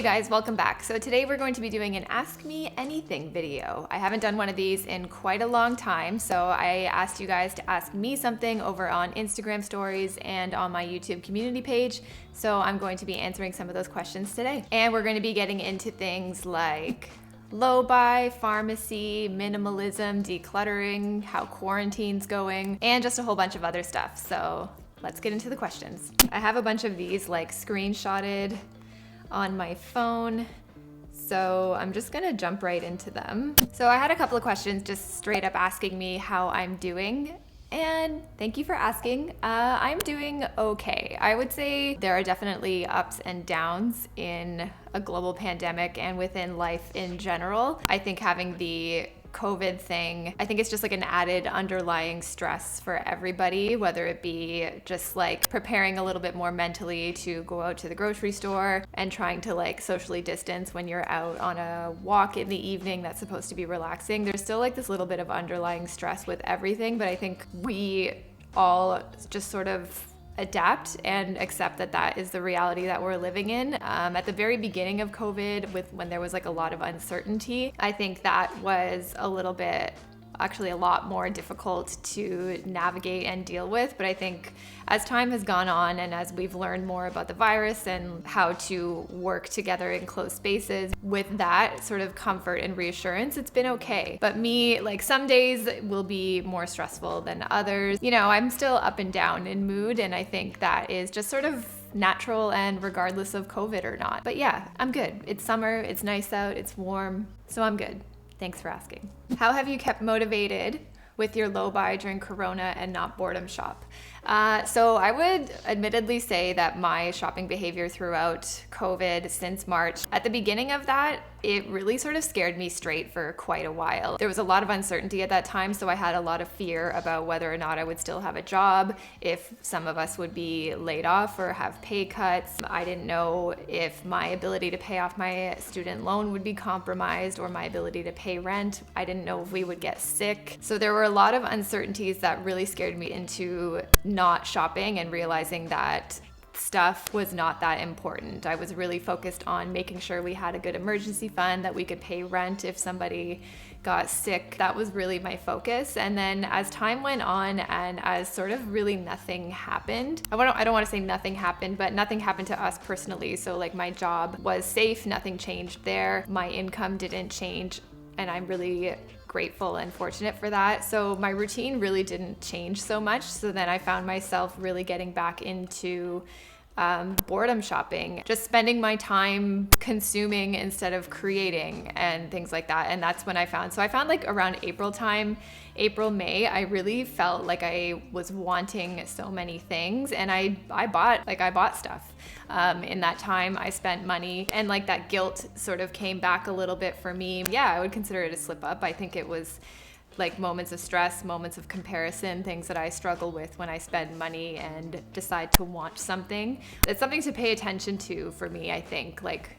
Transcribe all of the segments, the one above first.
guys, welcome back. So today we're going to be doing an Ask Me Anything video. I haven't done one of these in quite a long time, so I asked you guys to ask me something over on Instagram stories and on my YouTube community page. So I'm going to be answering some of those questions today. And we're going to be getting into things like low buy, pharmacy, minimalism, decluttering, how quarantine's going, and just a whole bunch of other stuff. So let's get into the questions. I have a bunch of these like screenshotted on my phone, so I'm just gonna jump right into them. So I had a couple of questions just straight up asking me how I'm doing, and thank you for asking. I'm doing okay. I would say there are definitely ups and downs in a global pandemic and within life in general. I think having the COVID thing, I think it's just like an added underlying stress for everybody, whether it be just like preparing a little bit more mentally to go out to the grocery store and trying to like socially distance when you're out on a walk in the evening that's supposed to be relaxing. There's still like this little bit of underlying stress with everything, but I think we all just sort of adapt and accept that that is the reality that we're living in. At the very beginning of COVID, when there was like a lot of uncertainty, I think that was a little bit, actually a lot more difficult to navigate and deal with. But I think as time has gone on and as we've learned more about the virus and how to work together in close spaces, with that sort of comfort and reassurance, it's been okay. But me, like some days will be more stressful than others. You know, I'm still up and down in mood, and I think that is just sort of natural and regardless of COVID or not. But yeah, I'm good. It's summer, it's nice out, it's warm, so I'm good. Thanks for asking. How have you kept motivated with your low buy during Corona and not boredom shop? So I would admittedly say that my shopping behavior throughout COVID since March, at the beginning of that, it really sort of scared me straight for quite a while. There was a lot of uncertainty at that time, so I had a lot of fear about whether or not I would still have a job, if some of us would be laid off or have pay cuts. I didn't know if my ability to pay off my student loan would be compromised or my ability to pay rent. I didn't know if we would get sick. So there were a lot of uncertainties that really scared me into not shopping and realizing that stuff was not that important. I was really focused on making sure we had a good emergency fund, that we could pay rent if somebody got sick. That was really my focus. And then as time went on and as sort of really nothing happened, I don't want to say nothing happened, but nothing happened to us personally. So like my job was safe, nothing changed there. My income didn't change, and I'm really grateful and fortunate for that. So my routine really didn't change so much. So then I found myself really getting back into boredom shopping, just spending my time consuming instead of creating and things like that. And that's when I found like around April, May, I really felt like I was wanting so many things, and I bought stuff. In that time I spent money, and like that guilt sort of came back a little bit for me. Yeah, I would consider it a slip up. I think it was like moments of stress, moments of comparison, things that I struggle with when I spend money and decide to want something. It's something to pay attention to for me, I think. Like,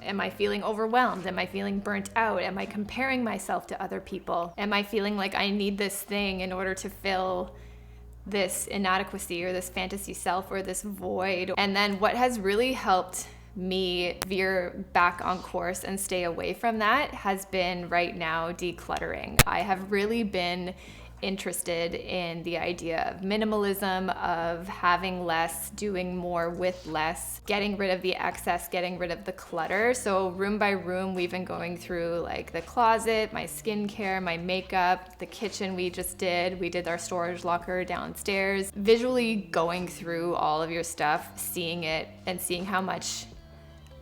am I feeling overwhelmed? Am I feeling burnt out? Am I comparing myself to other people? Am I feeling like I need this thing in order to fill this inadequacy or this fantasy self or this void? And then what has really helped me veer back on course and stay away from that has been right now decluttering. I have really been interested in the idea of minimalism, of having less, doing more with less, getting rid of the excess, getting rid of the clutter. So room by room, we've been going through like the closet, my skincare, my makeup, the kitchen we did our storage locker downstairs, visually going through all of your stuff, seeing it and seeing how much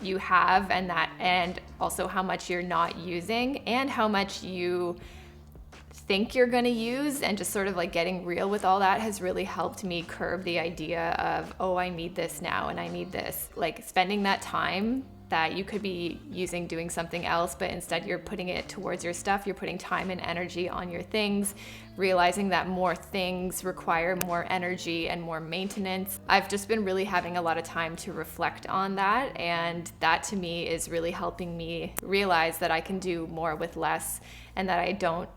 you have and also how much you're not using and how much you think you're going to use, and just sort of like getting real with all that has really helped me curb the idea of, oh, I need this now and I need this. Like spending that time that you could be using doing something else, but instead you're putting it towards your stuff, you're putting time and energy on your things, realizing that more things require more energy and more maintenance. I've just been really having a lot of time to reflect on that, and that to me is really helping me realize that I can do more with less, and that I don't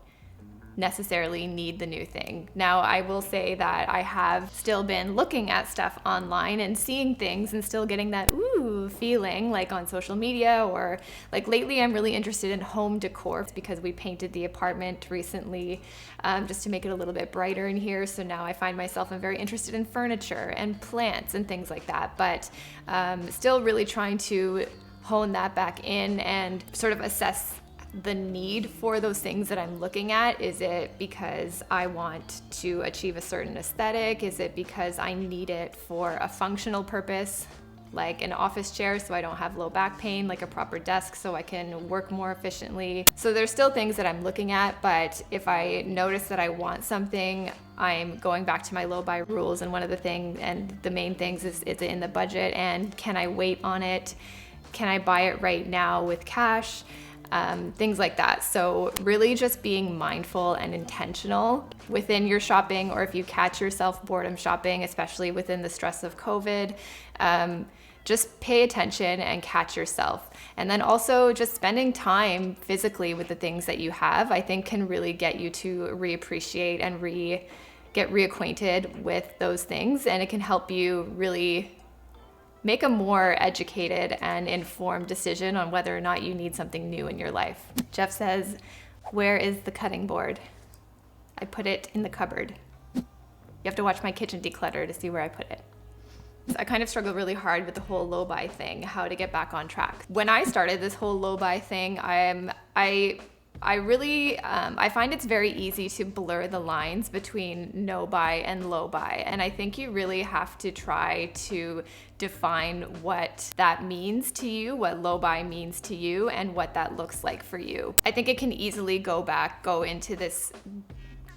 necessarily need the new thing. Now, I will say that I have still been looking at stuff online and seeing things and still getting that ooh feeling, like on social media, or like lately I'm really interested in home decor because we painted the apartment recently just to make it a little bit brighter in here. So now I find myself I'm very interested in furniture and plants and things like that, but still really trying to hone that back in and sort of assess the need for those things that I'm looking at. Is it because I want to achieve a certain aesthetic? Is it because I need it for a functional purpose, like an office chair so I don't have low back pain, like a proper desk so I can work more efficiently? So there's still things that I'm looking at, but if I notice that I want something, I'm going back to my low buy rules. And one of the things, and the main things, is it in the budget, and can I wait on it? Can I buy it right now with cash? Things like that. So really just being mindful and intentional within your shopping, or if you catch yourself boredom shopping, especially within the stress of COVID, just pay attention and catch yourself. And then also just spending time physically with the things that you have, I think can really get you to reappreciate and get reacquainted with those things. And it can help you really make a more educated and informed decision on whether or not you need something new in your life. Jeff says, "Where is the cutting board?" I put it in the cupboard. You have to watch my kitchen declutter to see where I put it. So I kind of struggle really hard with the whole low buy thing, how to get back on track. When I started this whole low buy thing, I find it's very easy to blur the lines between no buy and low buy. And I think you really have to try to define what that means to you, what low buy means to you, and what that looks like for you. I think it can easily go into this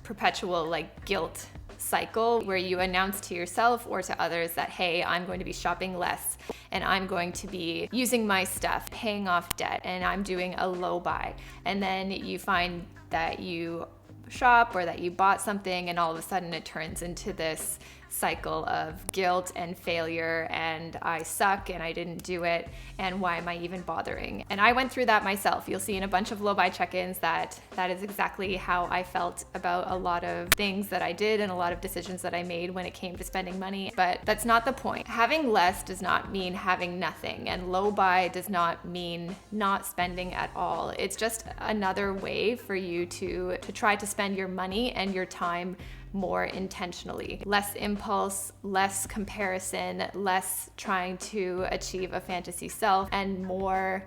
perpetual guilt cycle where you announce to yourself or to others that, hey, I'm going to be shopping less and I'm going to be using my stuff, paying off debt, and I'm doing a low buy. And then you find that you shop or that you bought something and all of a sudden it turns into this cycle of guilt and failure and I suck and I didn't do it and why am I even bothering? And I went through that myself. You'll see in a bunch of low buy check-ins that is exactly how I felt about a lot of things that I did and a lot of decisions that I made when it came to spending money. But that's not the point. Having less does not mean having nothing, and low buy does not mean not spending at all. It's just another way for you to try to spend your money and your time more intentionally. Less impulse, less comparison, less trying to achieve a fantasy self, and more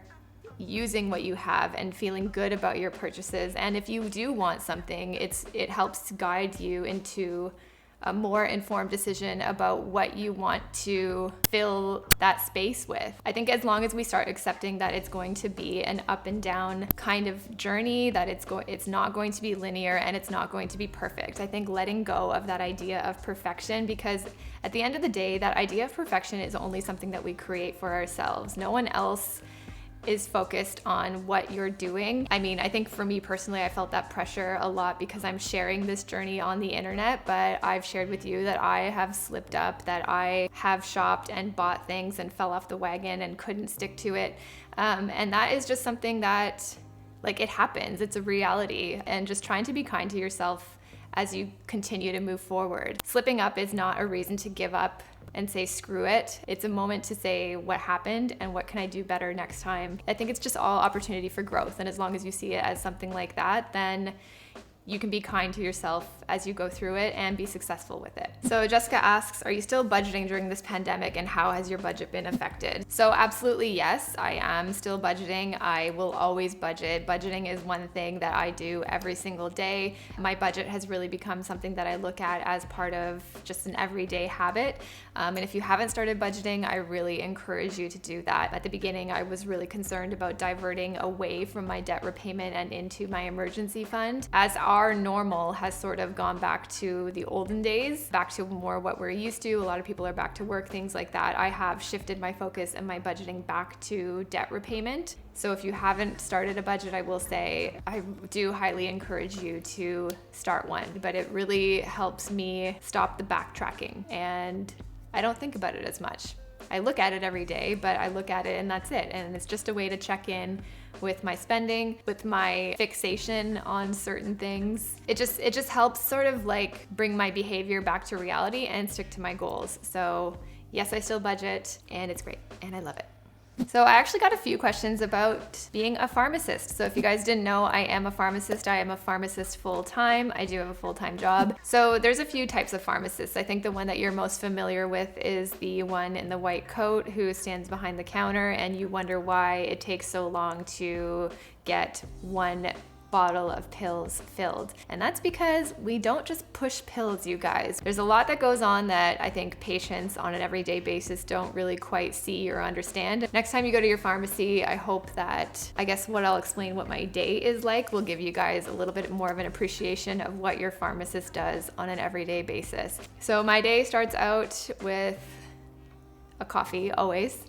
using what you have and feeling good about your purchases. And if you do want something, it helps guide you into a more informed decision about what you want to fill that space with. I think as long as we start accepting that it's going to be an up and down kind of journey, that it's not going to be linear and it's not going to be perfect. I think letting go of that idea of perfection, because at the end of the day, that idea of perfection is only something that we create for ourselves. No one else is focused on what you're doing. I mean, I think for me personally, I felt that pressure a lot because I'm sharing this journey on the internet, but I've shared with you that I have slipped up, that I have shopped and bought things and fell off the wagon and couldn't stick to it. And that is just something that, it happens. It's a reality. And just trying to be kind to yourself as you continue to move forward. Slipping up is not a reason to give up and say screw it. It's a moment to say what happened and what can I do better next time. I think it's just all opportunity for growth, and as long as you see it as something like that, then you can be kind to yourself as you go through it and be successful with it. So Jessica asks, are you still budgeting during this pandemic and how has your budget been affected? So absolutely yes, I am still budgeting. I will always budget. Budgeting is one thing that I do every single day. My budget has really become something that I look at as part of just an everyday habit. And if you haven't started budgeting, I really encourage you to do that. At the beginning, I was really concerned about diverting away from my debt repayment and into my emergency fund. As our normal has sort of gone back to the olden days, back to more what we're used to. A lot of people are back to work, things like that. I have shifted my focus and my budgeting back to debt repayment. So if you haven't started a budget, I will say I do highly encourage you to start one, but it really helps me stop the backtracking and I don't think about it as much. I look at it every day, but I look at it and that's it. And it's just a way to check in with my spending, with my fixation on certain things. It just helps sort of like bring my behavior back to reality and stick to my goals. So yes, I still budget, and it's great, and I love it. So I actually got a few questions about being a pharmacist. So if you guys didn't know, I am a pharmacist. I am a pharmacist full-time. I do have a full-time job. So there's a few types of pharmacists. I think the one that you're most familiar with is the one in the white coat who stands behind the counter, and you wonder why it takes so long to get one bottle of pills filled. And that's because we don't just push pills, you guys. There's a lot that goes on that I think patients on an everyday basis don't really quite see or understand. Next time you go to your pharmacy, I hope that, I guess what I'll explain what my day is like will give you guys a little bit more of an appreciation of what your pharmacist does on an everyday basis. So my day starts out with a coffee, always.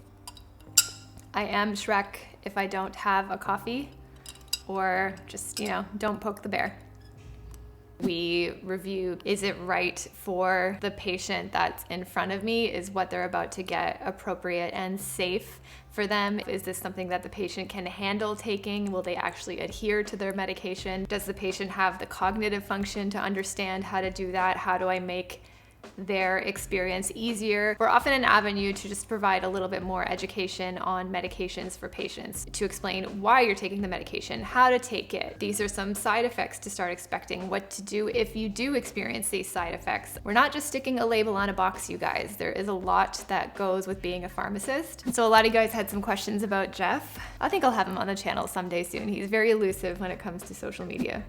I am Shrek if I don't have a coffee, or just, don't poke the bear. We review, is it right for the patient that's in front of me? Is what they're about to get appropriate and safe for them? Is this something that the patient can handle taking? Will they actually adhere to their medication? Does the patient have the cognitive function to understand how to do that? How do I make their experience easier? We're often an avenue to just provide a little bit more education on medications for patients, to explain why you're taking the medication, how to take it. These are some side effects to start expecting, what to do if you do experience these side effects. We're not just sticking a label on a box, you guys. There is a lot that goes with being a pharmacist. So a lot of you guys had some questions about Jeff. I think I'll have him on the channel someday soon. He's very elusive when it comes to social media.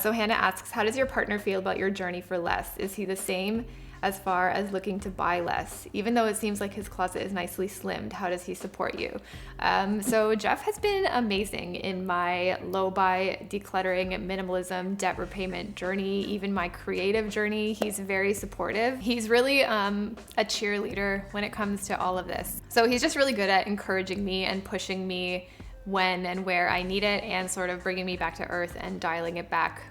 So Hannah asks, how does your partner feel about your journey for less? Is he the same as far as looking to buy less? Even though it seems like his closet is nicely slimmed, how does he support you? So Jeff has been amazing in my low buy, decluttering, minimalism, debt repayment journey, even my creative journey. He's very supportive. He's really a cheerleader when it comes to all of this. So he's just really good at encouraging me and pushing me when and where I need it, and sort of bringing me back to earth and dialing it back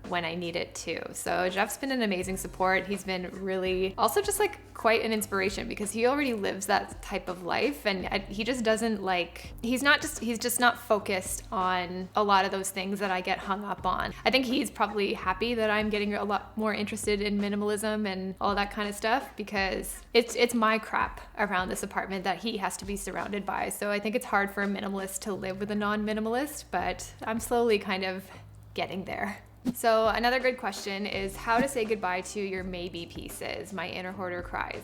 when I need it too. So Jeff's been an amazing support. He's been really also just like quite an inspiration, because he already lives that type of life, and he just doesn't like, he's just not focused on a lot of those things that I get hung up on. I think he's probably happy that I'm getting a lot more interested in minimalism and all that kind of stuff, because it's my crap around this apartment that he has to be surrounded by. So I think it's hard for a minimalist to live with a non-minimalist, but I'm slowly kind of getting there. So another good question is how to say goodbye to your maybe pieces. My inner hoarder cries.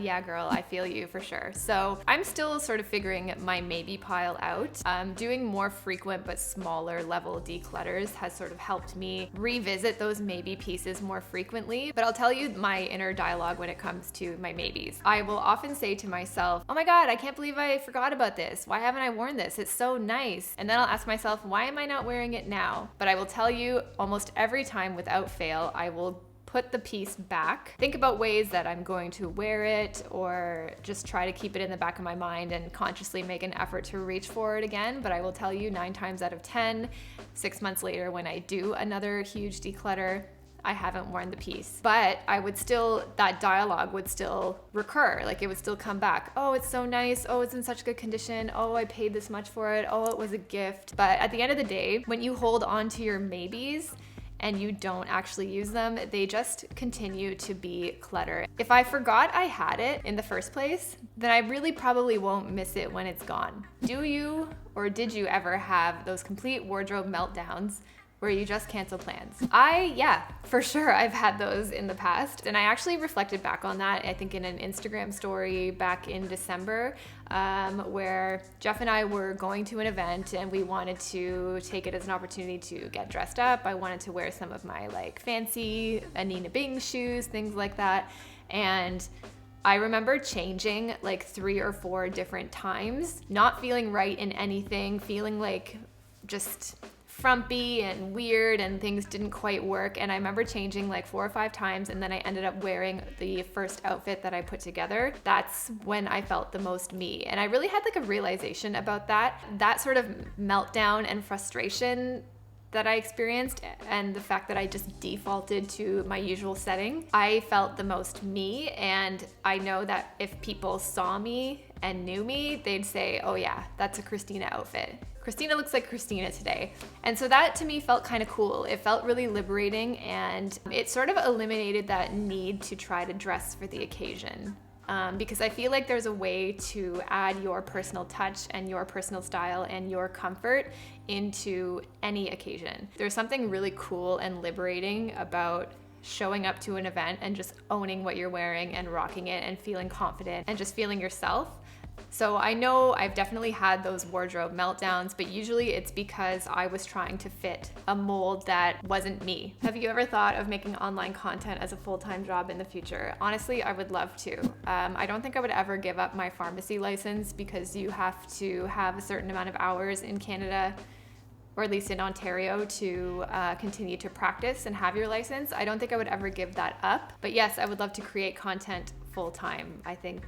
Yeah, girl, I feel you for sure. So I'm still sort of figuring my maybe pile out. Doing more frequent but smaller level declutters has sort of helped me revisit those maybe pieces more frequently. But I'll tell you my inner dialogue when it comes to my maybes. I will often say to myself, oh my God, I can't believe I forgot about this. Why haven't I worn this? It's so nice. And then I'll ask myself, why am I not wearing it now? But I will tell you almost every time without fail, I will put the piece back, think about ways that I'm going to wear it, or just try to keep it in the back of my mind and consciously make an effort to reach for it again. But I will tell you 9 times out of 10, 6 months later when I do another huge declutter, I haven't worn the piece. But I would still, that dialogue would still recur. Like it would still come back. Oh, it's so nice. Oh, it's in such good condition. Oh, I paid this much for it. Oh, it was a gift. But at the end of the day, when you hold on to your maybes and you don't actually use them, they just continue to be clutter. If I forgot I had it in the first place, then I really probably won't miss it when it's gone. Do you, or did you ever have those complete wardrobe meltdowns where you just cancel plans? Yeah, for sure, I've had those in the past. And I actually reflected back on that, I think in an Instagram story back in December, where Jeff and I were going to an event and we wanted to take it as an opportunity to get dressed up. I wanted to wear some of my like fancy Anina Bing shoes, things like that. And I remember changing like 3 or 4 different times, not feeling right in anything, feeling like just frumpy and weird and things didn't quite work. And I remember changing like 4 or 5 times, and then I ended up wearing the first outfit that I put together. That's when I felt the most me. And I really had like a realization about that sort of meltdown and frustration that I experienced and the fact that I just defaulted to my usual setting, I felt the most me. And I know that if people saw me and knew me, they'd say, oh yeah, that's a Christina outfit. Christina looks like Christina today. And so that to me felt kind of cool. It felt really liberating, and it sort of eliminated that need to try to dress for the occasion. Because I feel like there's a way to add your personal touch and your personal style and your comfort into any occasion. There's something really cool and liberating about showing up to an event and just owning what you're wearing and rocking it and feeling confident and just feeling yourself. So I know I've definitely had those wardrobe meltdowns, but usually it's because I was trying to fit a mold that wasn't me. Have you ever thought of making online content as a full-time job in the future? Honestly, I would love to. I don't think I would ever give up my pharmacy license because you have to have a certain amount of hours in Canada, or at least in Ontario, to continue to practice and have your license. I don't think I would ever give that up. But yes, I would love to create content full-time. I think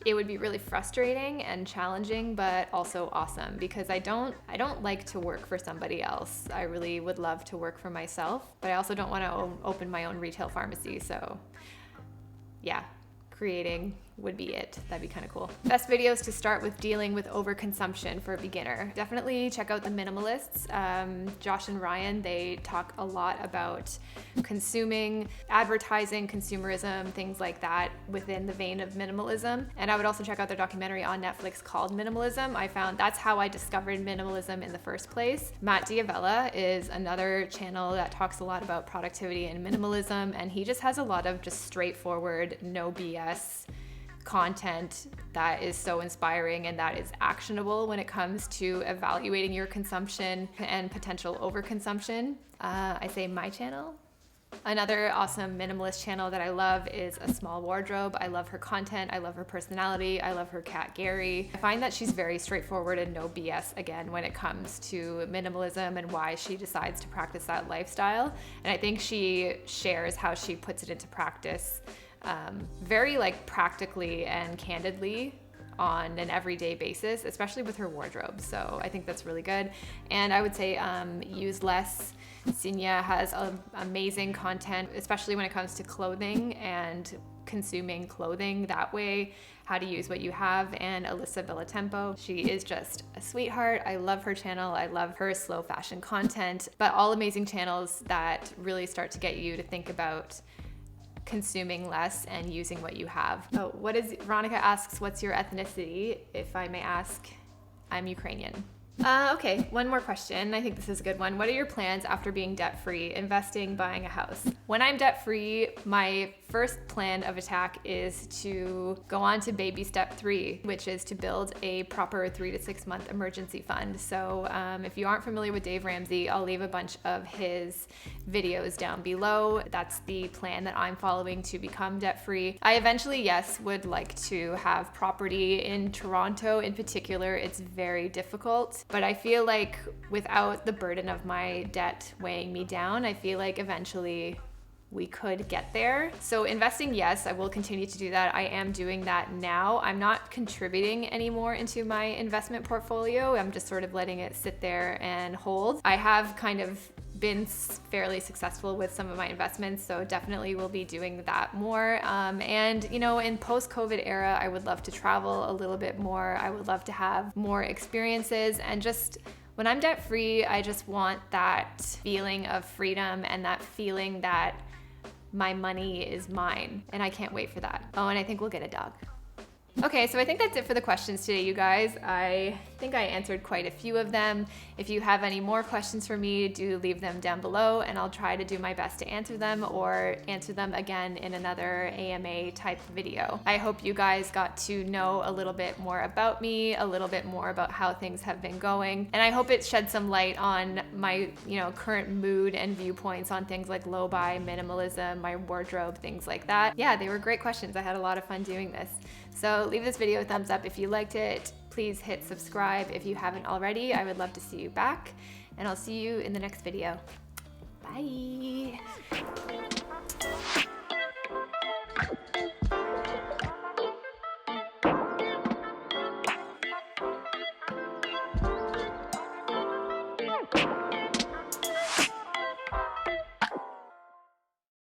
it would be really frustrating and challenging, but also awesome, because I don't like to work for somebody else. I really would love to work for myself, but I also don't want to open my own retail pharmacy. So yeah, creating would be it. That'd be kind of cool. Best videos to start with dealing with overconsumption for a beginner. Definitely check out the minimalists. Josh and Ryan, they talk a lot about consuming, advertising, consumerism, things like that within the vein of minimalism. And I would also check out their documentary on Netflix called Minimalism. I found that's how I discovered minimalism in the first place. Matt Diavella is another channel that talks a lot about productivity and minimalism, and he just has a lot of just straightforward, no BS content that is so inspiring and that is actionable when it comes to evaluating your consumption and potential overconsumption. I say my channel. Another awesome minimalist channel that I love is A Small Wardrobe. I love her content. I love her personality. I love her cat, Gary. I find that she's very straightforward and no BS, again, when it comes to minimalism and why she decides to practice that lifestyle. And I think she shares how she puts it into practice very like practically and candidly on an everyday basis, especially with her wardrobe. So I think that's really good. And I would say use less. Sinya has amazing content, especially when it comes to clothing and consuming clothing that way, how to use what you have. And Alyssa Villatempo, she is just a sweetheart. I love her channel. I love her slow fashion content, but all amazing channels that really start to get you to think about consuming less and using what you have. Oh, Veronica asks, what's your ethnicity? If I may ask, I'm Ukrainian. Okay, one more question. I think this is a good one. What are your plans after being debt-free, investing, buying a house? When I'm debt-free, my first plan of attack is to go on to baby step 3, which is to build a proper 3 to 6 month emergency fund. So if you aren't familiar with Dave Ramsey, I'll leave a bunch of his videos down below. That's the plan that I'm following to become debt-free. I eventually, yes, would like to have property in Toronto in particular. It's very difficult. But I feel like without the burden of my debt weighing me down, I feel like eventually we could get there. So investing, yes, I will continue to do that. I am doing that now. I'm not contributing anymore into my investment portfolio. I'm just sort of letting it sit there and hold. I have kind of been fairly successful with some of my investments, so definitely will be doing that more. And you know, in post-COVID era, I would love to travel a little bit more. I would love to have more experiences, and just when I'm debt free, I just want that feeling of freedom and that feeling that my money is mine, and I can't wait for that. Oh, and I think we'll get a dog. Okay, so I think that's it for the questions today, you guys. I think I answered quite a few of them. If you have any more questions for me, do leave them down below and I'll try to do my best to answer them or answer them again in another AMA type video. I hope you guys got to know a little bit more about me, a little bit more about how things have been going, and I hope it shed some light on my, current mood and viewpoints on things like low buy, minimalism, my wardrobe, things like that. Yeah, they were great questions. I had a lot of fun doing this. So leave this video a thumbs up if you liked it. Please hit subscribe if you haven't already. I would love to see you back, and I'll see you in the next video. Bye.